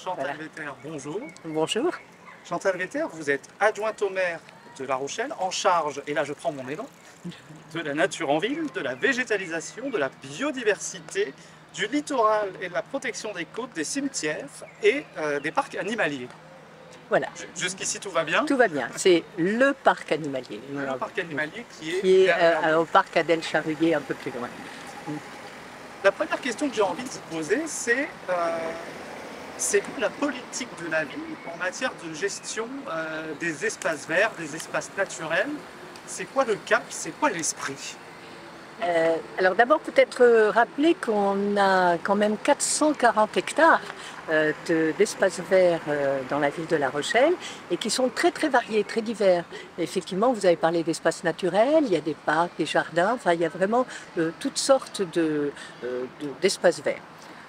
Chantal Vetter, bonjour. Bonjour. Chantal Vetter, vous êtes adjointe au maire de La Rochelle, en charge, et là je prends mon élan, de la nature en ville, de la végétalisation, de la biodiversité, du littoral et de la protection des côtes, des cimetières et des parcs animaliers. Voilà, Jusqu'ici tout va bien. tout va bien. C'est le parc animalier. Le parc animalier qui Qui est derrière nous. au parc Adèle Charruyer, un peu plus loin. La première question que j'ai envie de vous poser, c'est quoi la politique de la ville en matière de gestion des espaces verts, des espaces naturels? C'est quoi le cap? C'est quoi l'esprit? Alors d'abord peut-être rappeler qu'on a quand même 440 hectares d'espaces verts dans la ville de La Rochelle et qui sont très très variés, très divers. Effectivement, vous avez parlé d'espaces naturels, il y a des parcs, des jardins, enfin il y a vraiment toutes sortes d'espaces verts.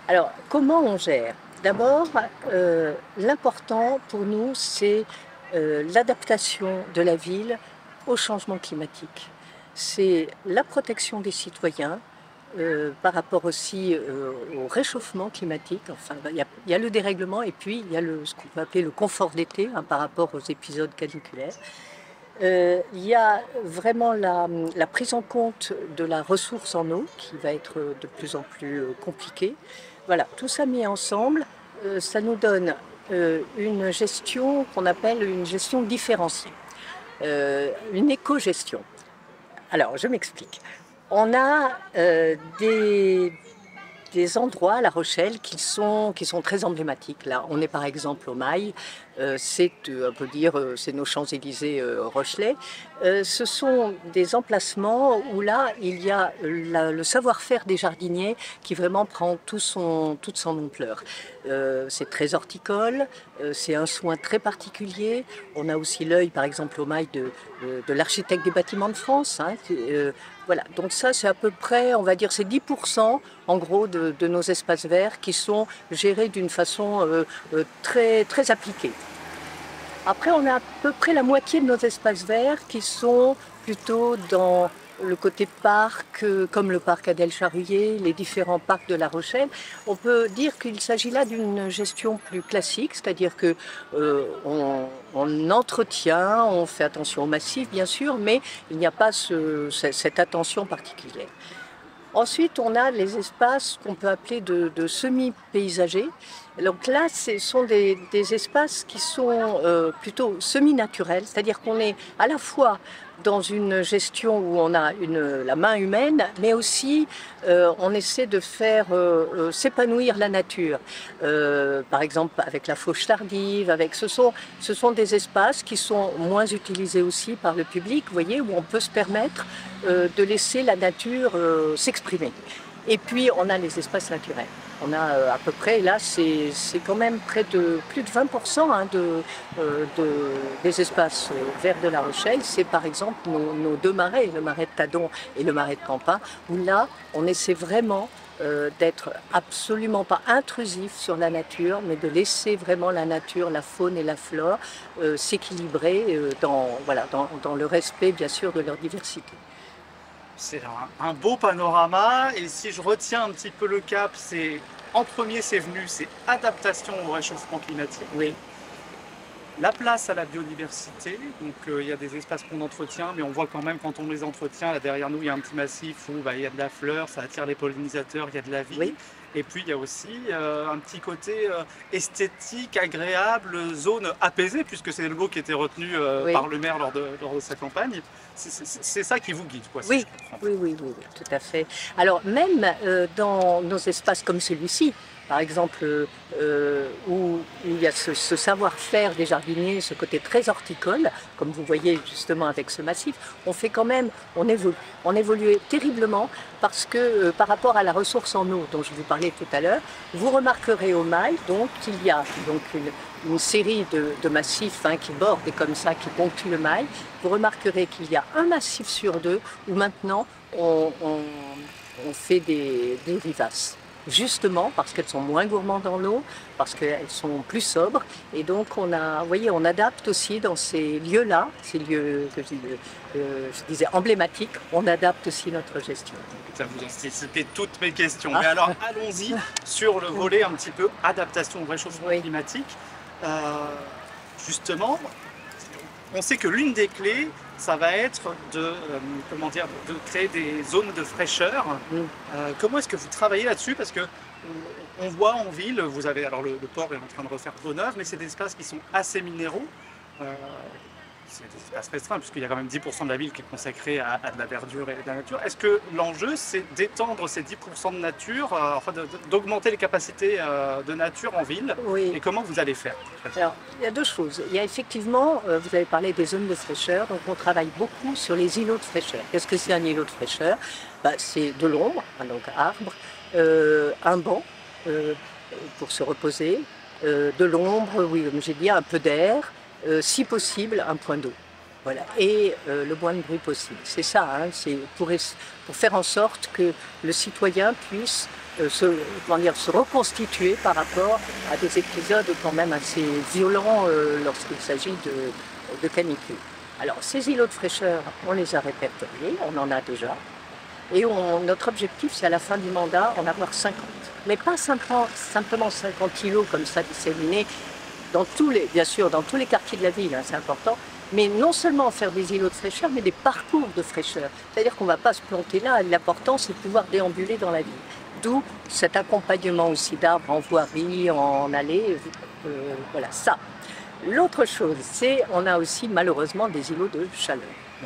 Alors comment on gère? D'abord, l'important pour nous, c'est l'adaptation de la ville au changement climatique. C'est la protection des citoyens par rapport aussi au réchauffement climatique. Enfin, il y a le dérèglement et puis il y a ce qu'on peut appeler le confort d'été par rapport aux épisodes caniculaires. Il y a vraiment la prise en compte de la ressource en eau qui va être de plus en plus compliquée. Voilà, tout ça mis ensemble, ça nous donne une gestion qu'on appelle une gestion différenciée, une éco-gestion. Alors, je m'explique. On a des endroits à La Rochelle qui sont très emblématiques. Là, on est par exemple au Mail, c'est, on peut dire, c'est nos Champs-Élysées rochelais. Ce sont des emplacements où là, il y a le savoir-faire des jardiniers qui vraiment prend toute son ampleur. C'est très horticole, c'est un soin très particulier. On a aussi l'œil, par exemple, au Mail de l'architecte des bâtiments de France. Hein, voilà, donc ça, c'est à peu près, on va dire, c'est 10% en gros de nos espaces verts qui sont gérés d'une façon très, très appliquée. Après, on a à peu près la moitié de nos espaces verts qui sont plutôt dans le côté parc, comme le parc Adèle Charruyer, les différents parcs de La Rochelle. On peut dire qu'il s'agit là d'une gestion plus classique, c'est-à-dire que on entretient, on fait attention au massif bien sûr, mais il n'y a pas cette attention particulière. Ensuite, on a les espaces qu'on peut appeler de semi-paysagers. Donc là, ce sont des espaces qui sont plutôt semi-naturels, c'est-à-dire qu'on est à la fois dans une gestion où on a la main humaine, mais aussi on essaie de faire s'épanouir la nature. Par exemple, avec la fauche tardive, ce sont des espaces qui sont moins utilisés aussi par le public, vous voyez, où on peut se permettre de laisser la nature s'exprimer. Et puis, on a les espaces naturels. On a à peu près, là, c'est quand même plus de 20% hein, des espaces verts de La Rochelle. C'est par exemple nos deux marais, le marais de Tadon et le marais de Campin, où là, on essaie vraiment d'être absolument pas intrusif sur la nature, mais de laisser vraiment la nature, la faune et la flore s'équilibrer dans le respect, bien sûr, de leur diversité. C'est un beau panorama, et si je retiens un petit peu le cap, c'est en premier c'est venu, c'est adaptation au réchauffement climatique. Oui. La place à la biodiversité, donc il y a des espaces qu'on entretient, mais on voit quand même quand on les entretient, là derrière nous il y a un petit massif où il y a de la fleur, ça attire les pollinisateurs, il y a de la vie. Oui. Et puis il y a aussi un petit côté esthétique, agréable, zone apaisée, puisque c'est le mot qui était retenu Oui. par le maire lors de sa campagne. C'est ça qui vous guide, quoi, si Oui. je comprends. Oui, tout à fait. Alors même dans nos espaces comme celui-ci, par exemple, où il y a ce savoir-faire des jardiniers, ce côté très horticole, comme vous voyez justement avec ce massif, on évolue terriblement parce que par rapport à la ressource en eau dont je vous parlais tout à l'heure, vous remarquerez au Mail donc qu'il y a donc une série de massifs qui bordent et comme ça qui ponctuent le Mail. Vous remarquerez qu'il y a un massif sur deux où maintenant on fait des vivaces. justement parce qu'elles sont moins gourmandes en eau, parce qu'elles sont plus sobres. Et donc on a, vous voyez, on adapte aussi dans ces lieux-là, ces lieux que je disais emblématiques, on adapte aussi notre gestion. Ça vous anticipez toutes mes questions. Mais alors allons-y sur le volet un petit peu adaptation au réchauffement climatique. Justement, on sait que l'une des clés, ça va être comment dire, de créer des zones de fraîcheur. Comment est-ce que vous travaillez là-dessus? Parce que on voit en ville, vous avez, alors le port est en train de refaire peau neuve, mais c'est des espaces qui sont assez minéraux. C'est des espaces restreints, puisqu'il y a quand même 10% de la ville qui est consacrée à de la verdure et de la nature. Est-ce que l'enjeu, c'est d'étendre ces 10% de nature, enfin d'augmenter les capacités de nature en ville? Oui. Et comment vous allez faire? Alors, il y a deux choses. Il y a effectivement, vous avez parlé des zones de fraîcheur, donc on travaille beaucoup sur les îlots de fraîcheur. Qu'est-ce que c'est un îlot de fraîcheur? C'est de l'ombre, donc arbre, un banc pour se reposer, de l'ombre, oui, comme j'ai dit, un peu d'air, si possible, un point d'eau. Voilà. Et le moins de bruit possible. C'est ça, hein, c'est pour faire en sorte que le citoyen puisse se reconstituer par rapport à des épisodes quand même assez violents lorsqu'il s'agit de canicule. Alors ces îlots de fraîcheur, on les a répertoriés, on en a déjà. Et notre objectif, c'est à la fin du mandat, en avoir 50. Mais pas simplement 50 îlots comme ça disséminés, bien sûr, dans tous les quartiers de la ville, hein, c'est important, mais non seulement faire des îlots de fraîcheur, mais des parcours de fraîcheur. C'est-à-dire qu'on ne va pas se planter là, l'important c'est de pouvoir déambuler dans la ville. D'où cet accompagnement aussi d'arbres en voirie, en allée, voilà, ça. L'autre chose, c'est on a aussi malheureusement des îlots de chaleur.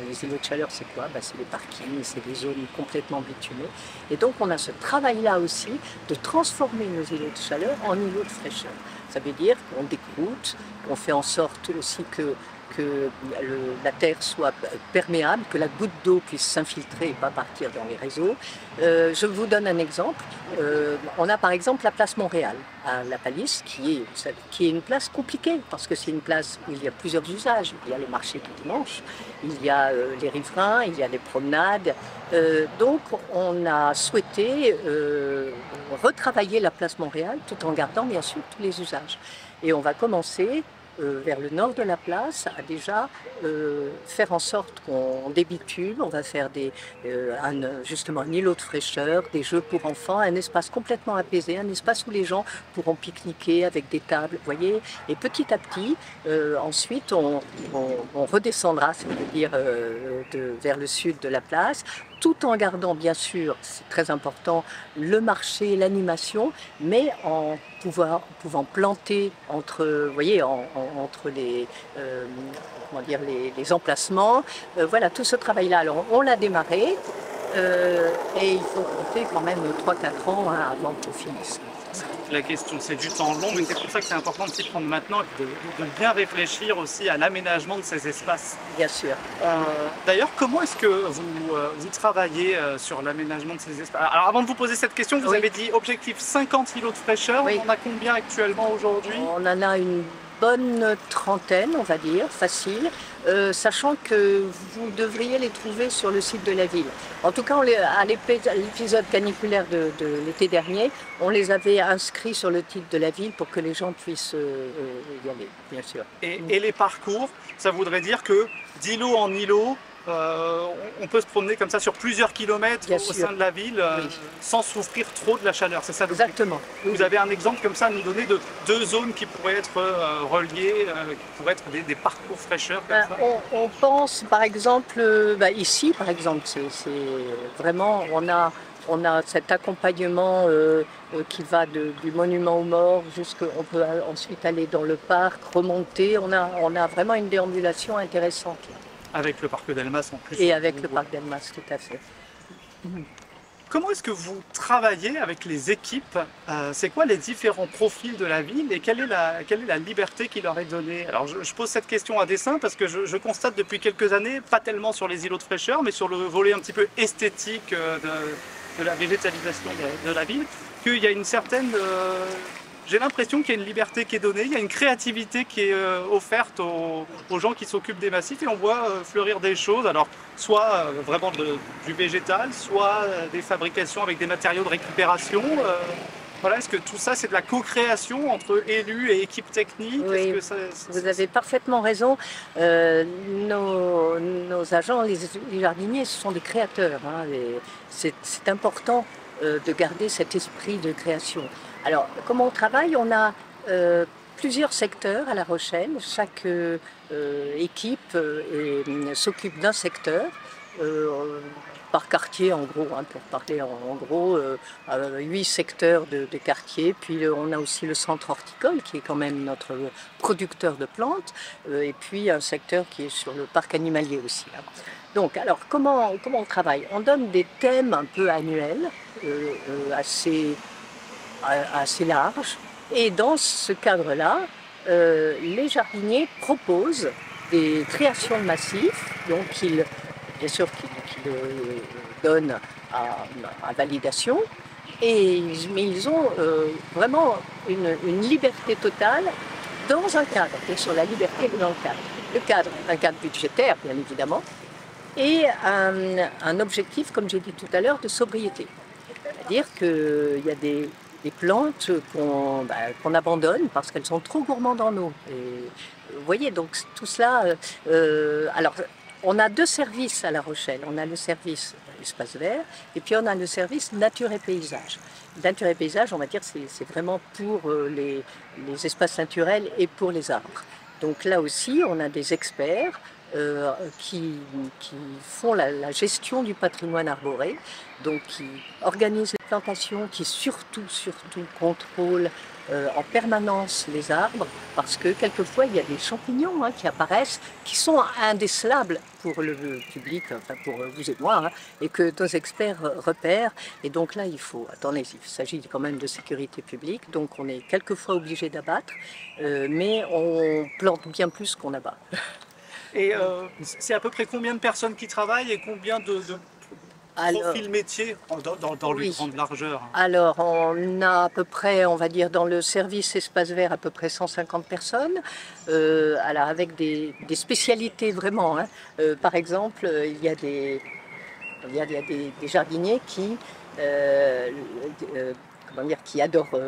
Les îlots de chaleur, c'est quoi? C'est les parkings, c'est des zones complètement bitumées. Et donc on a ce travail-là aussi de transformer nos îlots de chaleur en îlots de fraîcheur. Ça veut dire qu'on décroute, qu'on fait en sorte aussi que la terre soit perméable, que la goutte d'eau puisse s'infiltrer et pas partir dans les réseaux. Je vous donne un exemple. On a par exemple la place Montréal à La Palisse, qui est une place compliquée parce que c'est une place où il y a plusieurs usages. Il y a le marché du dimanche, il y a les riverains, il y a les promenades. Donc on a souhaité retravailler la place Montréal tout en gardant bien sûr tous les usages. Et on va commencer vers le nord de la place, à déjà faire en sorte qu'on débitule, on va faire justement un îlot de fraîcheur, des jeux pour enfants, un espace complètement apaisé, un espace où les gens pourront pique-niquer avec des tables, vous voyez. Et petit à petit, ensuite, on redescendra, c'est-à-dire vers le sud de la place, tout en gardant bien sûr, c'est très important, le marché, l'animation, mais en pouvant planter entre, vous voyez, entre les emplacements. Voilà, tout ce travail-là. Alors, on l'a démarré et il faut compter quand même 3-4 ans avant qu'on finisse. La question, c'est du temps long, mais c'est pour ça que c'est important de s'y prendre maintenant et de bien réfléchir aussi à l'aménagement de ces espaces. Bien sûr. D'ailleurs, comment est-ce que vous travaillez sur l'aménagement de ces espaces? Alors, avant de vous poser cette question, vous avez dit objectif 50 îlots de fraîcheur. On en a combien actuellement aujourd'hui? On en a une bonne trentaine, on va dire, facile, sachant que vous devriez les trouver sur le site de la ville. En tout cas, à l'épisode caniculaire de l'été dernier, on les avait inscrits sur le site de la ville pour que les gens puissent y aller, bien sûr. Et les parcours, ça voudrait dire que d'îlot en îlot, on peut se promener comme ça sur plusieurs kilomètres au sein de la ville sans souffrir trop de la chaleur, c'est ça? Exactement. Vous avez un exemple comme ça à nous donner de deux zones qui pourraient être reliées, qui pourraient être des parcours fraîcheur comme ça? On pense par exemple, ici par exemple, c'est vraiment, on a cet accompagnement qui va du monument aux morts on peut ensuite aller dans le parc, remonter, on a vraiment une déambulation intéressante là. Avec le parc d'Elmas en plus. Et avec le parc d'Elmas, tout à fait. Comment est-ce que vous travaillez avec les équipes? C'est quoi les différents profils de la ville et quelle est la liberté qui leur est donnée? Alors je pose cette question à dessein parce que je constate depuis quelques années, pas tellement sur les îlots de fraîcheur, mais sur le volet un petit peu esthétique de la végétalisation de la ville, qu'il y a une certaine j'ai l'impression qu'il y a une liberté qui est donnée, il y a une créativité qui est offerte aux gens qui s'occupent des massifs et on voit fleurir des choses, alors soit vraiment du végétal, soit des fabrications avec des matériaux de récupération. Voilà, est-ce que tout ça c'est de la co-création entre élus et équipes techniques? Oui, vous avez parfaitement raison. Nos agents, les jardiniers, ce sont des créateurs, hein, c'est important de garder cet esprit de création. Alors, comment on travaille? On a plusieurs secteurs à La Rochelle. Chaque équipe s'occupe d'un secteur. Par quartier en gros, hein, pour parler en gros, 8 secteurs de quartier. Puis on a aussi le centre horticole qui est quand même notre producteur de plantes, et puis un secteur qui est sur le parc animalier aussi. Hein. Donc alors comment on travaille? On donne des thèmes un peu annuels, assez larges, et dans ce cadre-là, les jardiniers proposent des créations de massifs, donc bien sûr qu'ils donnent à validation, mais ils ont vraiment une liberté totale dans un cadre, bien sûr la liberté dans le cadre. Le cadre, un cadre budgétaire bien évidemment, et un objectif, comme j'ai dit tout à l'heure, de sobriété. C'est-à-dire qu'il y a des plantes qu'on abandonne parce qu'elles sont trop gourmandes en eau. Et, vous voyez, donc tout cela... alors, on a 2 services à La Rochelle. On a le service espace vert et puis on a le service nature et paysage. Nature et paysage, on va dire, c'est vraiment pour les espaces naturels et pour les arbres. Donc là aussi, on a des experts qui font la gestion du patrimoine arboré, donc qui organisent les plantations, qui surtout contrôlent en permanence les arbres, parce que quelquefois il y a des champignons qui apparaissent, qui sont indécelables pour le public, enfin pour vous et moi, hein, et que nos experts repèrent. Et donc là, attendez, il s'agit quand même de sécurité publique, donc on est quelquefois obligé d'abattre, mais on plante bien plus qu'on abat. Et c'est à peu près combien de personnes qui travaillent et combien de profils métiers dans les grandes largeurs? Alors, on a à peu près, on va dire, dans le service espace vert, à peu près 150 personnes, alors avec des spécialités vraiment. Hein. Par exemple, il y a des jardiniers qui qui adorent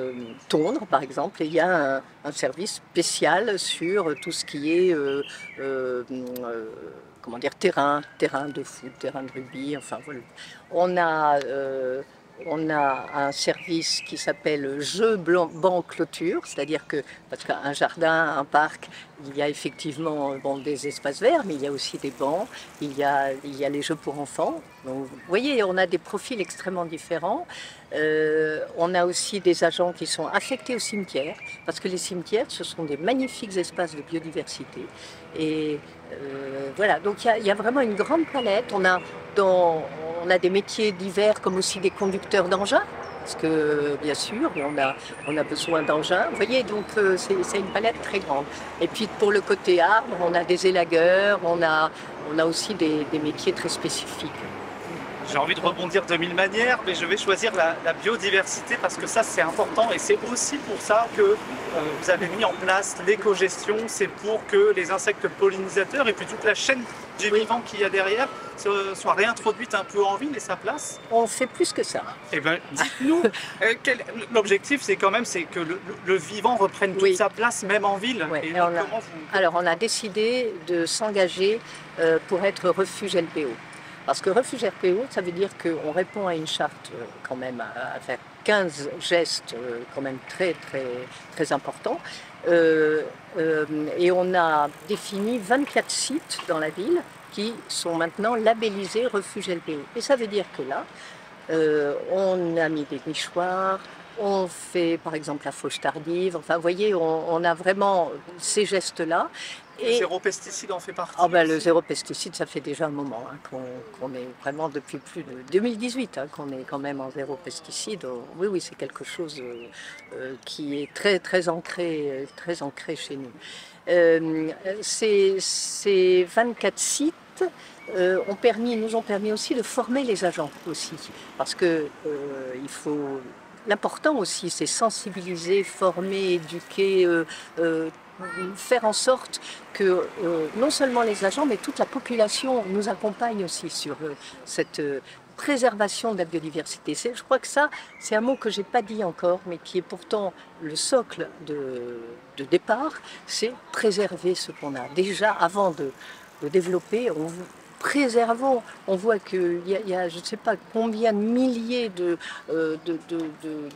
tondre, par exemple, et il y a un service spécial sur tout ce qui est terrain de foot, terrain de rugby, enfin voilà. On a un service qui s'appelle jeu banc clôture, c'est-à-dire que, parce qu'un jardin, un parc, il y a effectivement des espaces verts, mais il y a aussi des bancs, il y a les jeux pour enfants. Donc, vous voyez, on a des profils extrêmement différents. On a aussi des agents qui sont affectés au cimetière, parce que les cimetières, ce sont des magnifiques espaces de biodiversité. Et voilà, donc il y a vraiment une grande palette. On a des métiers divers comme aussi des conducteurs d'engins, parce que bien sûr, on a besoin d'engins. Vous voyez, donc c'est une palette très grande. Et puis pour le côté arbre, on a des élagueurs, on a aussi des métiers très spécifiques. J'ai envie de rebondir de mille manières, mais je vais choisir la biodiversité parce que ça c'est important et c'est aussi pour ça que vous avez mis en place l'éco-gestion. C'est pour que les insectes pollinisateurs et puis toute la chaîne du vivant qu'il y a derrière soit réintroduite un peu en ville et sa place. On fait plus que ça. Eh bien, dites-nous, l'objectif c'est quand même que le vivant reprenne toute sa place même en ville. Ouais. Et alors on a décidé de s'engager pour être refuge LPO. Parce que refuge RPO, ça veut dire qu'on répond à une charte quand même, à faire 15 gestes quand même très importants. Et on a défini 24 sites dans la ville qui sont maintenant labellisés refuge LPO. Et ça veut dire que là, on a mis des nichoirs, on fait par exemple la fauche tardive, enfin vous voyez, on a vraiment ces gestes-là. Le zéro pesticide en fait partie. Le zéro pesticide, ça fait déjà un moment qu'on est vraiment depuis plus de 2018 qu'on est quand même en zéro pesticide. Oui, c'est quelque chose qui est très ancré chez nous. Ces 24 sites nous ont permis aussi de former les agents aussi, parce que il faut l'important aussi, c'est sensibiliser, former, éduquer, faire en sorte que non seulement les agents, mais toute la population nous accompagne aussi sur cette préservation de la biodiversité. Je crois que ça, c'est un mot que je n'ai pas dit encore, mais qui est pourtant le socle de départ, c'est préserver ce qu'on a. Déjà, avant de développer, préservons. On voit qu'il y a je ne sais pas combien de milliers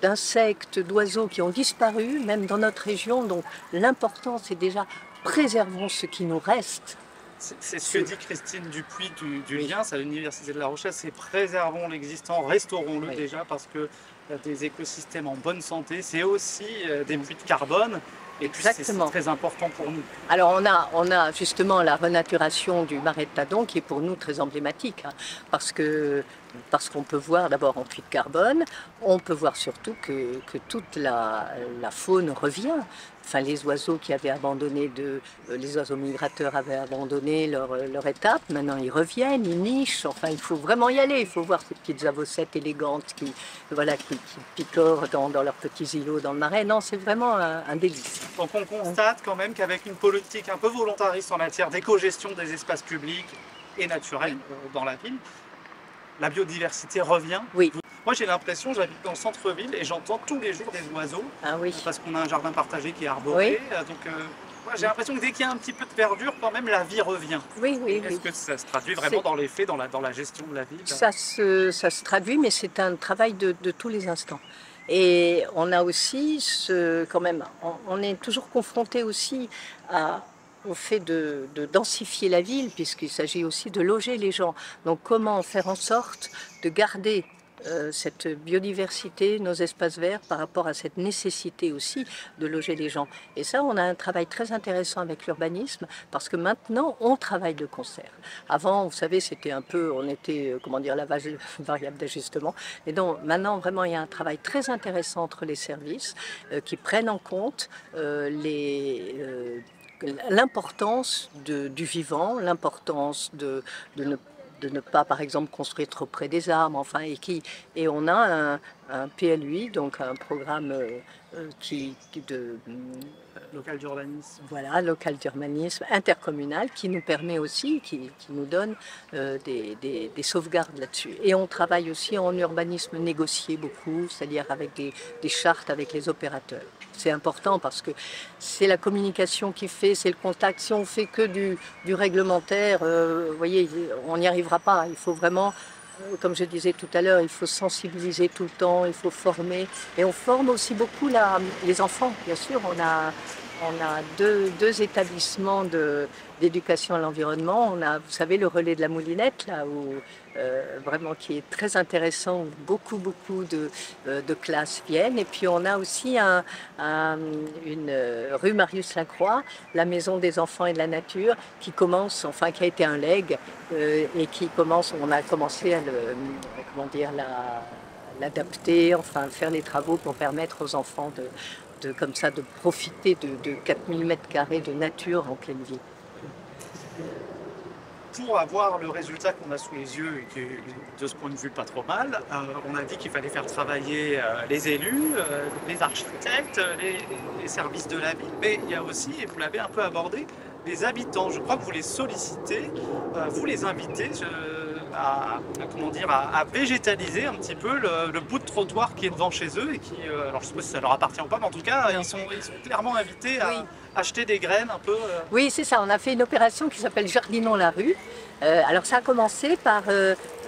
d'insectes, d'oiseaux qui ont disparu, même dans notre région. Donc l'important, c'est déjà préservons ce qui nous reste. C'est ce que dit Christine Dupuis du Liens à l'Université de La Rochelle, c'est préservons l'existant, restaurons-le déjà, parce que des écosystèmes en bonne santé, c'est aussi des puits de carbone. Et puis c'est très important pour nous. Alors on a justement la renaturation du marais de Tadon qui est pour nous très emblématique, hein, parce qu'on peut voir d'abord en puits de carbone, on peut voir surtout que toute la faune revient. Enfin, les oiseaux qui avaient abandonné, les oiseaux migrateurs avaient abandonné leur étape, maintenant ils reviennent, ils nichent, enfin il faut vraiment y aller, il faut voir ces petites avocettes élégantes qui picorent dans leurs petits îlots dans le marais. Non, c'est vraiment un délice. Donc on constate quand même qu'avec une politique un peu volontariste en matière d'éco-gestion des espaces publics et naturels dans la ville, la biodiversité revient. Oui. Moi j'ai l'impression, j'habite dans le centre-ville et j'entends tous les jours des oiseaux, parce qu'on a un jardin partagé qui est arboré. Donc j'ai l'impression que dès qu'il y a un petit peu de verdure, quand même la vie revient. Est-ce que ça se traduit vraiment dans les faits, dans la gestion de la ville? Ça se traduit, mais c'est un travail de tous les instants. Et on a aussi quand même, on est toujours confronté aussi au fait de densifier la ville, puisqu'il s'agit aussi de loger les gens. Donc comment faire en sorte de garder cette biodiversité, nos espaces verts, par rapport à cette nécessité aussi de loger les gens. Et ça, on a un travail très intéressant avec l'urbanisme, parce que maintenant, on travaille de concert. Avant, vous savez, c'était un peu, on était, comment dire, la variable d'ajustement. Et donc, maintenant, vraiment, il y a un travail très intéressant entre les services qui prennent en compte l'importance du vivant, l'importance de ne pas, par exemple, construire trop près des arbres, enfin, et on a un PLUI, donc un programme local d'urbanisme. Voilà, local d'urbanisme intercommunal qui nous permet aussi, qui nous donne des sauvegardes là-dessus. Et on travaille aussi en urbanisme négocié beaucoup, c'est-à-dire avec des chartes avec les opérateurs. C'est important parce que c'est la communication qui fait, c'est le contact. Si on fait que du réglementaire, vous voyez, on n'y arrivera pas. Il faut vraiment, comme je disais tout à l'heure, il faut sensibiliser tout le temps, il faut former. Et on forme aussi beaucoup les enfants, bien sûr. On a deux établissements d'éducation à l'environnement. On a, vous savez, le relais de la Moulinette, là où vraiment qui est très intéressant, où beaucoup de classes viennent. Et puis on a aussi une rue Marius-Lacroix, la maison des enfants et de la nature, qui commence, enfin qui a été un legs et qui commence. On a commencé à l'adapter, enfin faire les travaux pour permettre aux enfants comme ça, de profiter de 4000 m² de nature en pleine ville. Pour avoir le résultat qu'on a sous les yeux et qui est de ce point de vue pas trop mal, on a dit qu'il fallait faire travailler les élus, les architectes, les services de la ville, mais il y a aussi, et vous l'avez un peu abordé, les habitants. Je crois que vous les sollicitez, vous les invitez à végétaliser un petit peu le bout de trottoir qui est devant chez eux et qui, alors je ne sais pas si ça leur appartient ou pas, mais en tout cas, ils sont clairement invités à acheter des graines un peu. Oui, c'est ça. On a fait une opération qui s'appelle Jardinons la rue. Alors ça a commencé par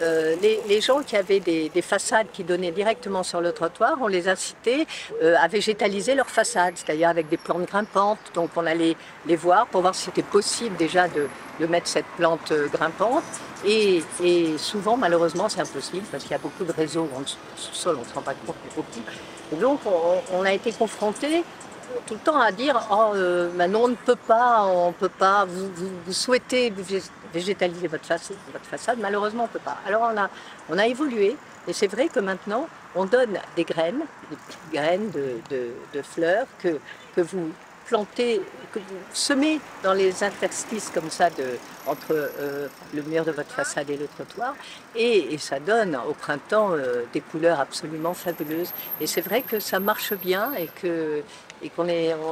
les gens qui avaient des façades qui donnaient directement sur le trottoir. On les incitait à végétaliser leurs façades, c'est-à-dire avec des plantes grimpantes. Donc on allait les voir pour voir si c'était possible déjà de mettre cette plante grimpante. Et souvent, malheureusement, c'est impossible parce qu'il y a beaucoup de réseaux en sous-sol, on ne se rend pas compte, mais beaucoup. Et donc on a été confrontés tout le temps à dire non, on ne peut pas, vous souhaitez végétaliser votre façade, malheureusement on ne peut pas. Alors on a évolué et c'est vrai que maintenant on donne des graines, des petites graines de fleurs que vous planter, semer dans les interstices comme ça entre le mur de votre façade et le trottoir. Et ça donne au printemps des couleurs absolument fabuleuses. Et c'est vrai que ça marche bien et qu'on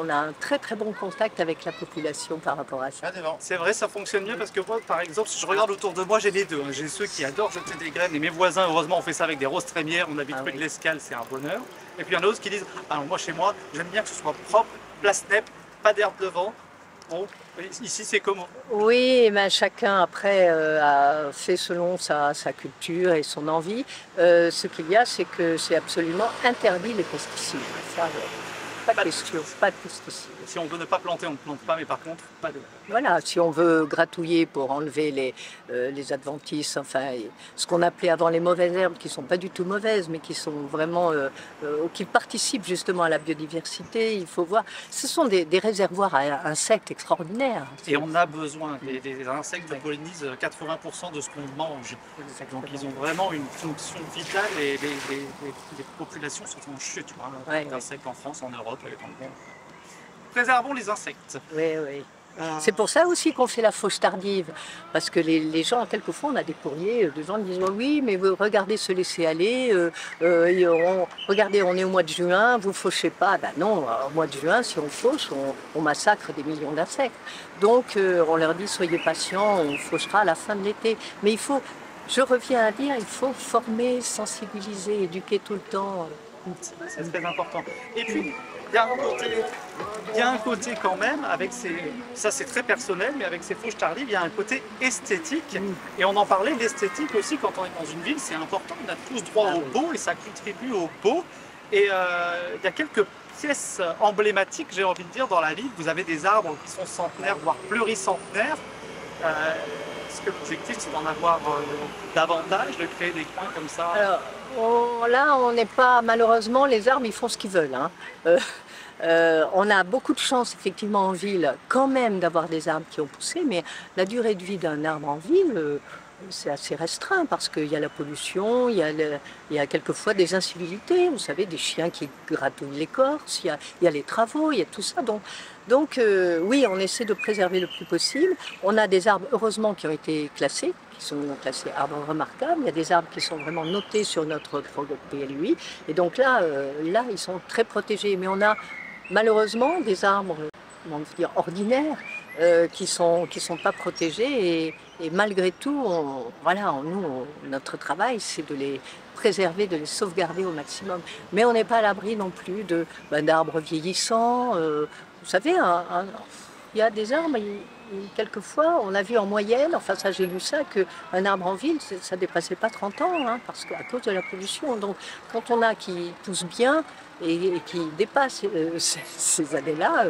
a un très très bon contact avec la population par rapport à ça. C'est vrai, ça fonctionne mieux parce que moi, par exemple, si je regarde autour de moi, j'ai les deux. J'ai ceux qui adorent jeter des graines et mes voisins, heureusement, on fait ça avec des roses trémières. On habite rue de l'Escale, c'est un bonheur. Et puis il y en a d'autres qui disent, ah, moi chez moi, j'aime bien que ce soit propre, place nette, pas d'herbe devant. Bon, ici c'est comment? Oui, mais chacun après a fait selon sa culture et son envie. Ce qu'il y a, c'est que c'est absolument interdit les pesticides. Ça, pas de question, pas de pesticides. Si on veut ne pas planter, on ne plante pas, mais par contre, pas de... Voilà, si on veut gratouiller pour enlever les adventices, enfin, ce qu'on appelait avant les mauvaises herbes, qui ne sont pas du tout mauvaises, mais qui sont vraiment, qui participent justement à la biodiversité, il faut voir. Ce sont des réservoirs à insectes extraordinaires. Et on a besoin, les insectes pollinisent 80% de ce qu'on mange. Donc ils ont vraiment une fonction vitale et les populations sont en chute d'insectes en France, en Europe et dans le monde. Préservons les insectes. Oui, oui. C'est pour ça aussi qu'on fait la fauche tardive, parce que les gens, quelquefois, on a des courriers de gens qui disent oh, oui, mais vous regardez se laisser aller, regardez, on est au mois de juin, vous fauchez pas. Ben non, au mois de juin, si on fauche, on massacre des millions d'insectes. Donc on leur dit soyez patients, on fauchera à la fin de l'été. Mais il faut, je reviens à dire, il faut former, sensibiliser, éduquer tout le temps. C'est très important. Et puis, il y a un côté quand même, avec ça c'est très personnel, mais avec ces fauches tardives, il y a un côté esthétique. Et on en parlait, l'esthétique aussi, quand on est dans une ville, c'est important. On a tous droit au beau et ça contribue au beau. Et il y a quelques pièces emblématiques, j'ai envie de dire, dans la ville. Vous avez des arbres qui sont centenaires, voire pluricentenaires. Est-ce que l'objectif c'est d'en avoir davantage, de créer des coins comme ça? Alors, là, on n'est pas, malheureusement, les arbres, ils font ce qu'ils veulent. Hein. On a beaucoup de chance, effectivement, en ville, quand même, d'avoir des arbres qui ont poussé, mais la durée de vie d'un arbre en ville, c'est assez restreint parce qu'il y a la pollution, il y a quelquefois des incivilités, vous savez, des chiens qui gratouillent l'écorce, il y a les travaux, il y a tout ça. Donc oui, on essaie de préserver le plus possible. On a des arbres, heureusement, qui ont été classés, qui sont classés arbres remarquables. Il y a des arbres qui sont vraiment notés sur notre PLUI. Et donc là, ils sont très protégés. Mais on a malheureusement des arbres, comment dire, ordinaires, qui sont pas protégés et malgré tout, notre travail c'est de les préserver, de les sauvegarder au maximum. Mais on n'est pas à l'abri non plus d'arbres vieillissants. Vous savez, il y a des arbres, quelquefois, on a vu en moyenne, enfin ça j'ai lu ça, qu'un arbre en ville, ça ne dépassait pas 30 ans, hein, parce qu'à cause de la pollution. Donc quand on a qui pousse bien et qui dépasse ces années-là,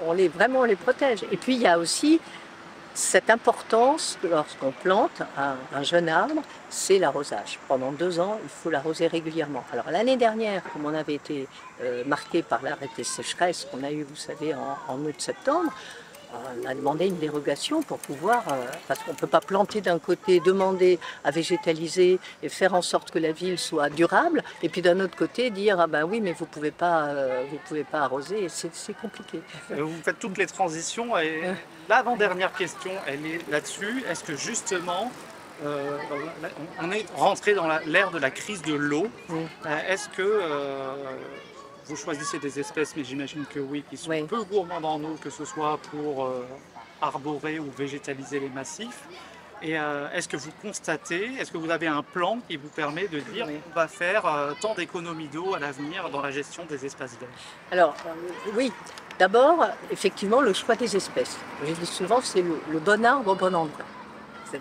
on les protège. Et puis il y a aussi cette importance que lorsqu'on plante un jeune arbre, c'est l'arrosage. Pendant 2 ans, il faut l'arroser régulièrement. Alors l'année dernière, comme on avait été marqué par l'arrêté sécheresse qu'on a eu, vous savez, en août-septembre, on a demandé une dérogation pour pouvoir, parce qu'on ne peut pas planter d'un côté, demander à végétaliser et faire en sorte que la ville soit durable, et puis d'un autre côté dire ah ben oui mais vous pouvez pas arroser, c'est compliqué. Vous faites toutes les transitions et l'avant-dernière question, elle est là-dessus. Est-ce que justement on est rentré dans l'ère de la crise de l'eau? Est-ce que vous choisissez des espèces, mais j'imagine que oui, qui sont peu gourmandes en eau, que ce soit pour arborer ou végétaliser les massifs. Et est-ce que vous constatez, est-ce que vous avez un plan qui vous permet de dire on va faire tant d'économies d'eau à l'avenir dans la gestion des espaces verts? Alors oui, d'abord, effectivement, le choix des espèces. Je dis souvent, c'est le bon arbre au bon endroit. C'est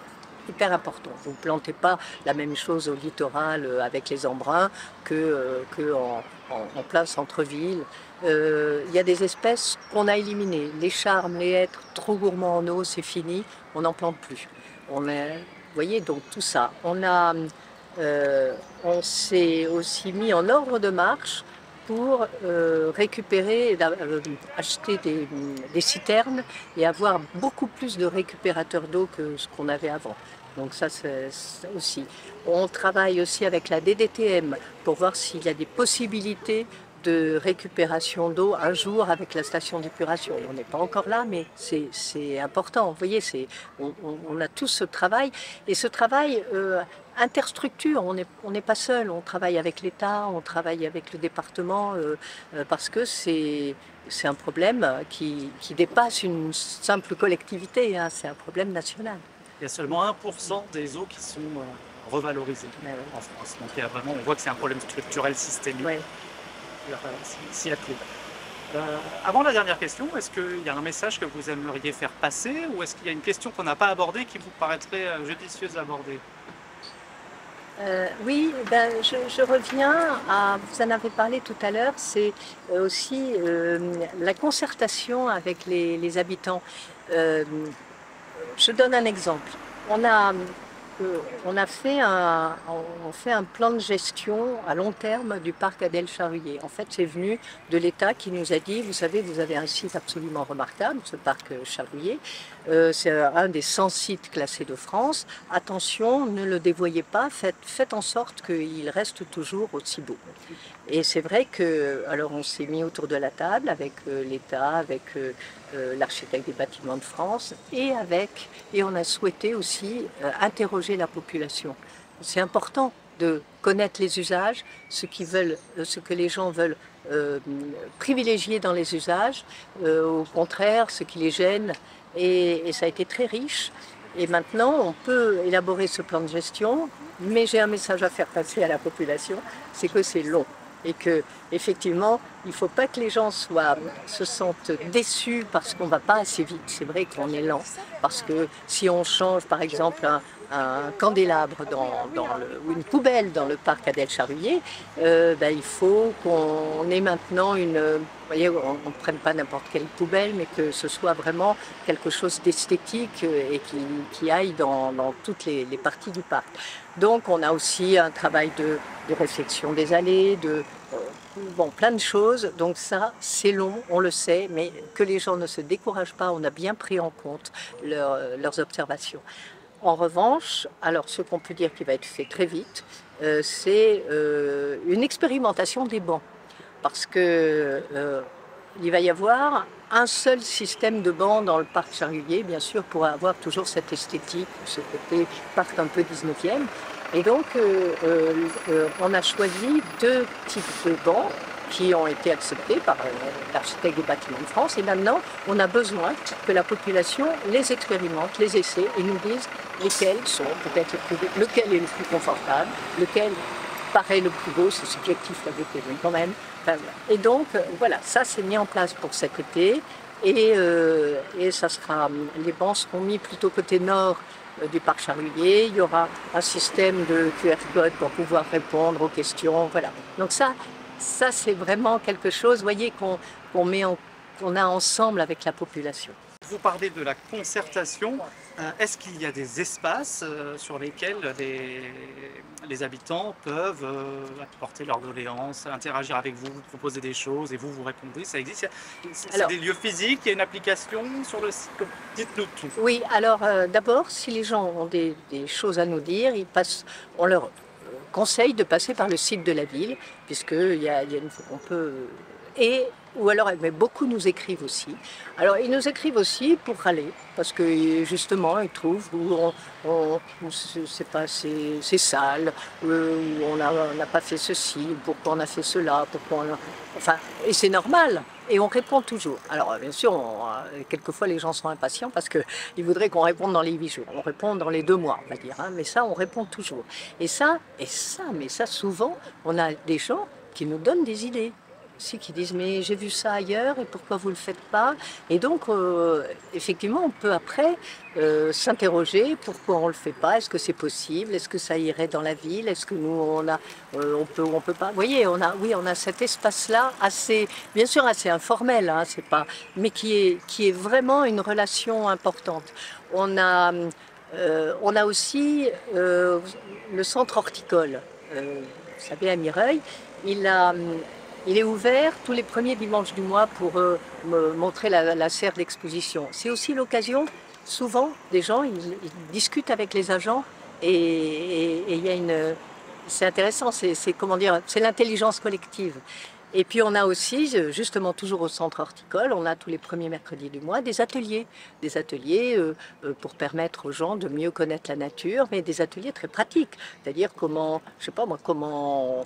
hyper important. Vous ne plantez pas la même chose au littoral avec les embruns en plein centre-ville. Il y a des espèces qu'on a éliminées. Les charmes, les hêtres, trop gourmands en eau, c'est fini, on n'en plante plus. Vous voyez, donc tout ça. On s'est aussi mis en ordre de marche pour récupérer, acheter des citernes et avoir beaucoup plus de récupérateurs d'eau que ce qu'on avait avant. Donc ça, c'est aussi. On travaille aussi avec la DDTM pour voir s'il y a des possibilités de récupération d'eau un jour avec la station d'épuration. On n'est pas encore là, mais c'est important. Vous voyez, on a tous ce travail. Et ce travail interstructure, on n'est pas seul. On travaille avec l'État, on travaille avec le département, parce que c'est un problème qui dépasse une simple collectivité, hein, c'est un problème national. Il y a seulement 1% des eaux qui sont revalorisées en France. Donc il y a vraiment, on voit que c'est un problème structurel systémique. Ouais. S'y applique. Avant la dernière question, est-ce qu'il y a un message que vous aimeriez faire passer ou est-ce qu'il y a une question qu'on n'a pas abordée qui vous paraîtrait judicieuse d'aborder? Oui, ben, je reviens à, vous en avez parlé tout à l'heure, c'est aussi la concertation avec les habitants. Euh, je donne un exemple. On a, on fait un plan de gestion à long terme du parc Adèle Charruyer. En fait, c'est venu de l'État qui nous a dit, vous savez, vous avez un site absolument remarquable, ce parc Charruyer. C'est un des 100 sites classés de France. Attention, ne le dévoyez pas, faites en sorte qu'il reste toujours aussi beau. Et c'est vrai que, alors on s'est mis autour de la table avec l'État, avec l'architecte des bâtiments de France et on a souhaité aussi interroger la population. C'est important de connaître les usages, ce que les gens veulent privilégier dans les usages, au contraire, ce qui les gêne. Et ça a été très riche. Et maintenant, on peut élaborer ce plan de gestion, mais j'ai un message à faire passer à la population, c'est que c'est long. Et que effectivement, il ne faut pas que les gens se sentent déçus parce qu'on ne va pas assez vite. C'est vrai qu'on est lent, parce que si on change par exemple un candélabre ou une poubelle dans le parc Adèle Charruyer, ben, il faut qu'on ait maintenant vous voyez, on ne prenne pas n'importe quelle poubelle, mais que ce soit vraiment quelque chose d'esthétique et qui aille dans toutes les parties du parc. Donc on a aussi un travail de réflexion des allées, bon, plein de choses. Donc ça, c'est long, on le sait, mais que les gens ne se découragent pas, on a bien pris en compte leurs observations. En revanche, alors ce qu'on peut dire qui va être fait très vite, c'est une expérimentation des bancs. Parce que il va y avoir un seul système de bancs dans le parc Charruyer, bien sûr, pour avoir toujours cette esthétique, ce côté parc un peu 19e. Et donc, on a choisi 2 types de bancs qui ont été acceptés par l'architecte des bâtiments de France. Et maintenant, on a besoin que la population les expérimente, les essaie et nous dise lesquels sont peut-être lequel est le plus confortable, lequel paraît le plus beau, c'est subjectif la beauté, mais quand même. Enfin, et donc, voilà, ça c'est mis en place pour cet été. Et ça sera, les bancs seront mis plutôt côté nord du parc Charruyer. Il y aura un système de QR code pour pouvoir répondre aux questions. Voilà. Donc ça c'est vraiment quelque chose, vous voyez, qu'on a ensemble avec la population. Vous parlez de la concertation. Est-ce qu'il y a des espaces sur lesquels les habitants peuvent apporter leurs doléances, interagir avec vous, vous proposer des choses et vous répondez? Ça existe? C'est des lieux physiques, il y a une application sur le site? Dites-nous tout. Oui, alors d'abord, si les gens ont des choses à nous dire, on leur conseille de passer par le site de la ville, puisqu'il y a on peut... ou alors, mais beaucoup nous écrivent aussi. Alors, ils nous écrivent aussi pour râler, parce que justement, ils trouvent c'est sale, où on n'a pas fait ceci, pourquoi on a fait cela, enfin, et c'est normal. Et on répond toujours. Alors, bien sûr, quelquefois les gens sont impatients parce qu'ils voudraient qu'on réponde dans les 8 jours. On répond dans les 2 mois, on va dire. Hein, mais ça, on répond toujours. Mais ça, souvent, on a des gens qui nous donnent des idées. Qui disent mais j'ai vu ça ailleurs et pourquoi vous ne le faites pas? Et donc effectivement on peut après s'interroger pourquoi on ne le fait pas, est-ce que c'est possible, est-ce que ça irait dans la ville, est-ce que nous on peut pas, vous voyez, on a cet espace-là bien sûr assez informel, hein, c'est pas, mais qui est vraiment une relation importante. On a aussi le centre horticole, vous savez à Mireuil, il est ouvert tous les premiers dimanches du mois pour me montrer la serre d'exposition. C'est aussi l'occasion, souvent, des gens, ils discutent avec les agents et il y a c'est intéressant, c'est l'intelligence collective. Et puis on a aussi, justement toujours au centre horticole, on a tous les premiers mercredis du mois des ateliers pour permettre aux gens de mieux connaître la nature, mais des ateliers très pratiques, c'est-à-dire comment, je sais pas moi, comment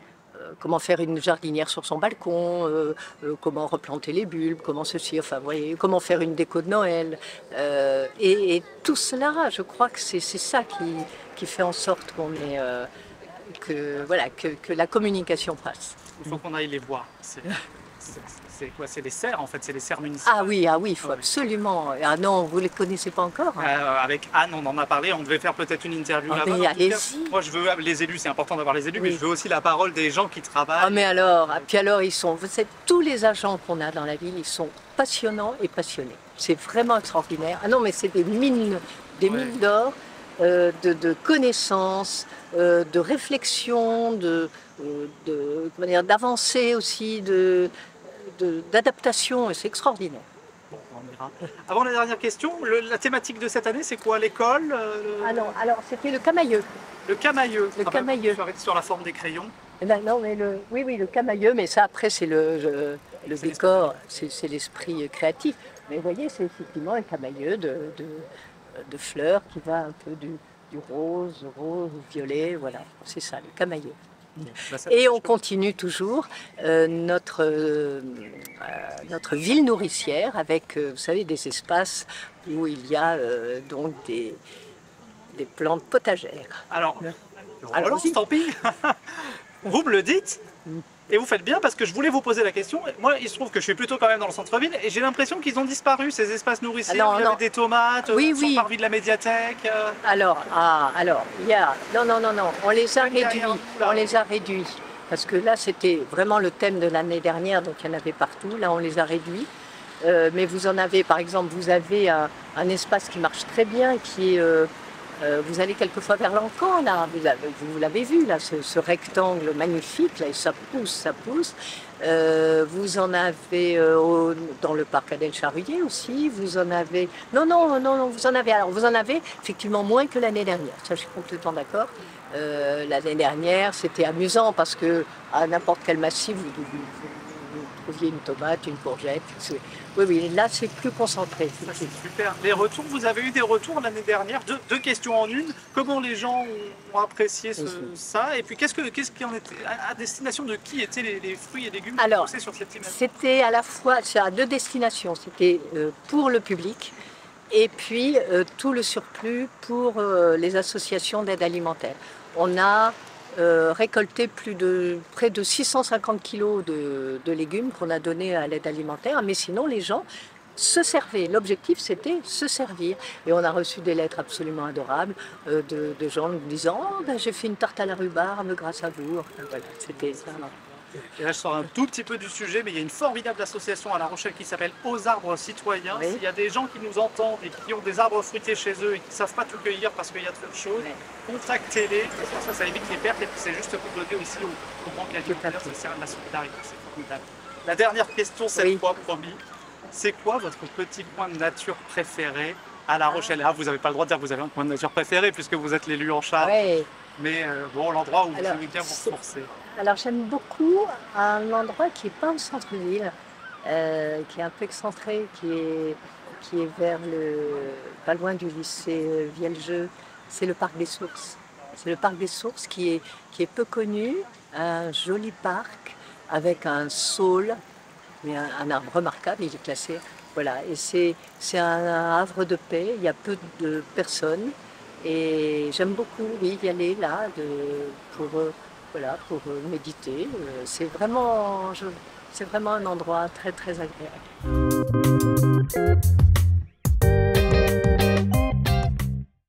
faire une jardinière sur son balcon, comment replanter les bulbes, comment ceci, enfin, vous voyez, comment faire une déco de Noël. Et tout cela, je crois que c'est ça qui fait en sorte qu'on est, voilà, que la communication passe. Il faut qu'on aille les voir. C'est quoi? C'est les serres en fait, c'est les serres municipales. Ah oui, il faut absolument. Ah non, vous ne les connaissez pas encore? Avec Anne, on en a parlé, on devait faire peut-être une interview là-bas. Mais allez-y. Moi je veux les élus, c'est important d'avoir les élus, oui. Mais je veux aussi la parole des gens qui travaillent. Ah mais alors, puis alors ils sont, vous savez, tous les agents qu'on a dans la ville, ils sont passionnants et passionnés. C'est vraiment extraordinaire. Ah non, mais c'est des mines d'or, de connaissances, de réflexion, d'avancée aussi, d'adaptation, et c'est extraordinaire. Bon, on ira. Avant la dernière question, la thématique de cette année, c'est quoi? L'école Alors c'était le camailleux. Le camailleux. Le camailleux. Sur la forme des crayons. Non, mais oui, le camailleux, mais ça après c'est le décor, c'est l'esprit créatif. Mais vous voyez, c'est effectivement un camailleux de fleurs qui va un peu du rose, violet, voilà, c'est ça, le camailleux. Et on continue toujours notre ville nourricière avec, vous savez, des espaces où il y a donc des plantes potagères. Alors tant pis, vous me le dites. Et vous faites bien parce que je voulais vous poser la question. Moi, il se trouve que je suis plutôt quand même dans le centre-ville et j'ai l'impression qu'ils ont disparu, ces espaces nourriciers. Il y avait des tomates, sur le parvis de la médiathèque. Alors, il y a... Non, on les a réduits. On les a réduits. Parce que là, c'était vraiment le thème de l'année dernière, donc il y en avait partout. Là, on les a réduits. Mais vous en avez, par exemple, vous avez un espace qui marche très bien, qui est... vous allez quelquefois vers l'Encan, là, vous l'avez vu, là, ce rectangle magnifique, là, et ça pousse. Vous en avez dans le parc Adèle Charruillet aussi, vous en avez... Non, vous en avez effectivement moins que l'année dernière, ça je suis complètement d'accord. L'année dernière, c'était amusant parce que à n'importe quel massif, vous trouviez une tomate, une courgette. Oui, là c'est plus concentré. C'est super. Les retours, vous avez eu des retours l'année dernière, deux questions en une. Comment les gens ont apprécié ça? Et puis qu'est-ce qui en était, à destination de qui étaient les fruits et légumes poussés sur cette thématique? C'était à la fois, à deux destinations. C'était pour le public et puis tout le surplus pour les associations d'aide alimentaire. On a récolté près de 650 kilos de légumes qu'on a donnés à l'aide alimentaire, mais sinon les gens se servaient. L'objectif c'était se servir. Et on a reçu des lettres absolument adorables de gens nous disant « Oh, ben, j'ai fait une tarte à la rhubarbe grâce à vous ». Enfin, voilà, c'était ça. Et là, je sors un tout petit peu du sujet, mais il y a une formidable association à La Rochelle qui s'appelle Aux Arbres Citoyens. S'il y a des gens qui nous entendent et qui ont des arbres fruités chez eux et qui ne savent pas tout cueillir parce qu'il y a trop de choses, contactez-les. Ça évite les pertes et puis c'est juste pour donner aussi aux banques alimentaires, ça sert à la solidarité, c'est formidable. La dernière question cette fois, promis. C'est quoi votre petit coin de nature préféré à La Rochelle? Ah, vous n'avez pas le droit de dire que vous avez un coin de nature préféré puisque vous êtes l'élu en charge. Mais bon, l'endroit où vous aimez bien vous ressourcer. Alors j'aime beaucoup un endroit qui n'est pas au centre-ville, qui est un peu excentré, qui est vers pas loin du lycée Vieljeu. C'est le parc des Sources. C'est le parc des Sources qui est peu connu, un joli parc avec un saule, mais un arbre remarquable, il est classé. Voilà, et c'est un havre de paix, il y a peu de personnes. Et j'aime beaucoup y aller là pour méditer. C'est vraiment un endroit très très agréable.